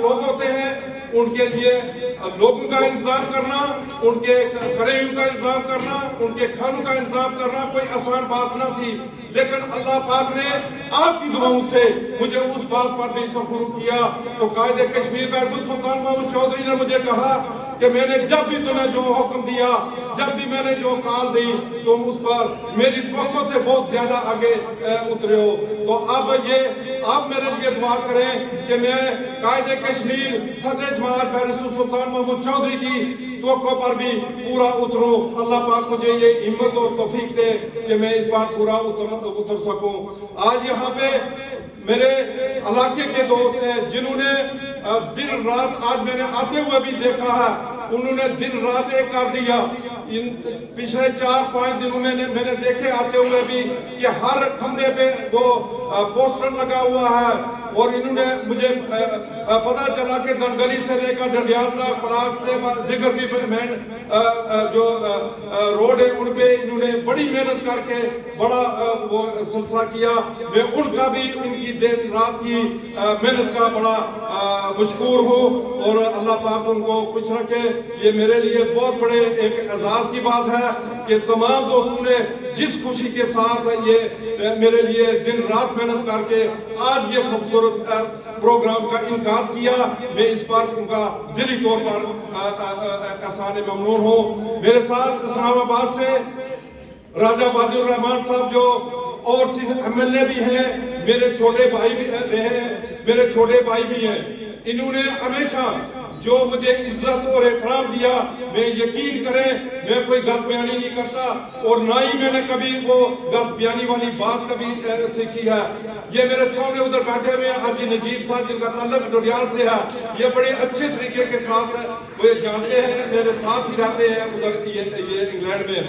لوگ ہوتے ہیں ان کے لیے لوگوں کا انتظام کرنا، ان کے کریوں کا انتظام کرنا، ان کے کھانوں کا انتظام کرنا کوئی آسان بات نہ تھی، لیکن اللہ پاک نے آپ کی دعاؤں سے مجھے اس بات پر بھی سبور کیا۔ تو قائد کشمیر فیصل سلطان محمد چودھری نے مجھے کہا کہ میں نے جب بھی تمہیں جو حکم دیا، جب بھی میں نے جو کال دی، تم اس پر میری توقع سے بہت زیادہ آگے اترے ہو۔ تو اب آپ میرے لیے دعا کریں کہ میں قائد کشمیر صدر جماعت فیصل سلطان محمد چودھری کی توقع پر بھی پورا اتروں۔ اللہ پاک مجھے یہ ہمت اور توفیق دے کہ میں اس پر پورا اتر سکوں۔ آج یہاں پہ میرے علاقے کے دوست ہیں جنہوں نے دن رات، آج میں نے آتے ہوئے بھی دیکھا ہے، انہوں نے دن رات ایک کر دیا۔ ان پچھلے 4-5 دنوں میں نے دیکھے آتے ہوئے بھی کہ ہر کھمبے پہ وہ پوسٹر لگا ہوا ہے، اور انہوں نے مجھے پتا چلا کہ دنگلی سے لے کر ڈنڈیال تک، پراگ سے دیگر بھی جو روڈ ہے ان پہ انہوں نے بڑی محنت کر کے بڑا وہ سلسلہ کیا۔ میں ان کا بھی، ان کی دن رات کی محنت کا بڑا مشکور ہوں، اور اللہ پاک ان کو خوش رکھے۔ یہ میرے لیے بہت بڑے ایک اعزاز کی بات ہے کہ تمام دوستوں نے جس خوشی کے ساتھ یہ میرے لیے دن رات محنت کر کے آج یہ خوبصورت پروگرام کا انعقاد کیا، میں اس پر ان کا دلی طور پر احسان ممنون ہوں۔ میرے ساتھ اسلام آباد سے راجہ بادی الرحمان صاحب جو اور MLA بھی ہیں، میرے چھوٹے بھائی بھی ہیں، میرے چھوٹے بھائی بھی ہیں، انہوں نے ہمیشہ جو مجھے عزت اور احترام دیا، میں یقین کریں میں کوئی غلط بیانی نہیں کرتا، اور نہ ہی میں نے کبھی وہ غلط بیانی والی بات کبھی سیکھی ہے۔ یہ میرے سامنے ادھر بیٹھے ہوئے ہیں حاجی نجیب صاحب جن کا تعلق ڈڈیال سے ہے، یہ بڑے اچھے طریقے کے ساتھ وہ جانتے ہیں، میرے ساتھ ہی رہتے ہیں ادھر یہ انگلینڈ میں۔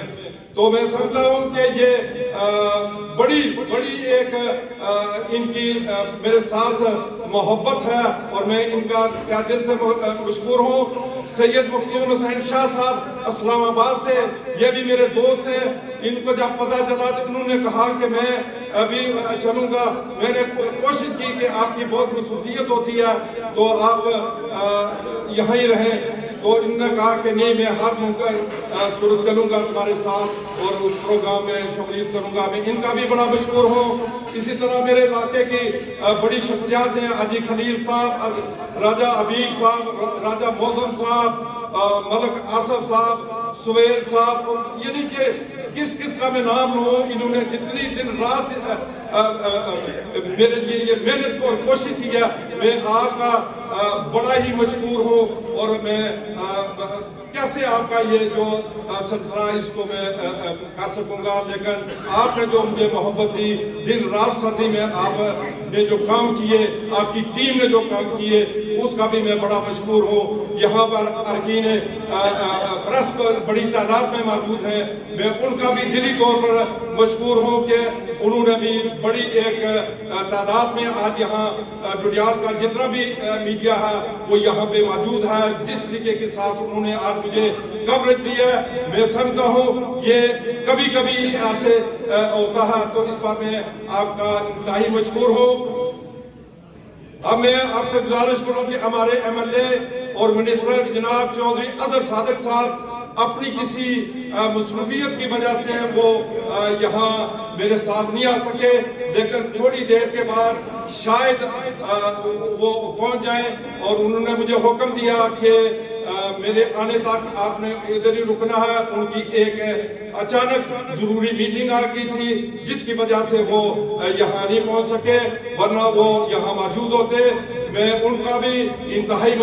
تو میں سمجھتا ہوں کہ یہ بڑی ایک ان کی میرے ساتھ محبت ہے، اور میں ان کا کیا دل سے مشکور ہوں۔ سید مفتی حسین شاہ صاحب اسلام آباد سے، یہ بھی میرے دوست ہیں، ان کو جب پتہ چلا تو انہوں نے کہا کہ میں ابھی چلوں گا۔ میں نے کوشش کی کہ آپ کی بہت مصروفیت ہوتی ہے تو آپ یہاں ہی رہیں، تو انہوں نے کہا کہ نہیں میں ہر ممکن صورت چلوں گا تمہارے ساتھ اور اس پروگرام میں شمولیت کروں گا۔ میں ان کا بھی بڑا مشکور ہوں۔ اسی طرح میرے علاقے کی بڑی شخصیات ہیں، حاجی خلیل صاحب، راجہ عبید صاحب، راجہ موزم صاحب، ملک آصف صاحب، سویل صاحب، یعنی کہ کس کا میں نام لوں، انہوں نے جتنی دن رات میرے لیے یہ محنت اور کوشش کی ہے، میں آپ کا بڑا ہی مشکور ہوں، اور میں کیسے آپ کا یہ جو سلسلہ اس کو میں کر سکوں گا، لیکن آپ نے جو مجھے محبت دی، دن رات سردی میں آپ نے جو کام کیے، آپ کی ٹیم نے جو کام کیے، اس کا بھی میں بڑا مشکور ہوں۔ یہاں پر ارکین پریس بڑی تعداد میں موجود ہیں، میں ان کا بھی دلی طور پر مشکور ہوں کہ انہوں نے بھی بڑی ایک تعداد میں آج یہاں ڈڈیال کا جتنا بھی میڈیا ہے وہ یہاں پہ موجود ہے۔ جس طریقے کے ساتھ انہوں نے آج مجھے کوریج دی ہے، میں سمجھتا ہوں یہ کبھی ایسے ہوتا ہے، تو اس پر میں آپ کا انتہائی مشکور ہوں۔ اب میں آپ سے گزارش کروں کہ ہمارے MLA اور منسٹر جناب چودھری اظہر صادق صاحب اپنی کسی مصروفیت کی وجہ سے وہ یہاں میرے ساتھ نہیں آ سکے، لیکن تھوڑی دیر کے بعد شاید وہ پہنچ جائیں، اور انہوں نے مجھے حکم دیا کہ میرے آنے تک آپ نے ادھر ہی رکنا ہے۔ ان کی ایک اچانک ضروری میٹنگ آ گئی تھی جس کی وجہ سے وہ یہاں نہیں پہنچ سکے، ورنہ وہ یہاں موجود ہوتے۔ میں ان کا بھی انتہائی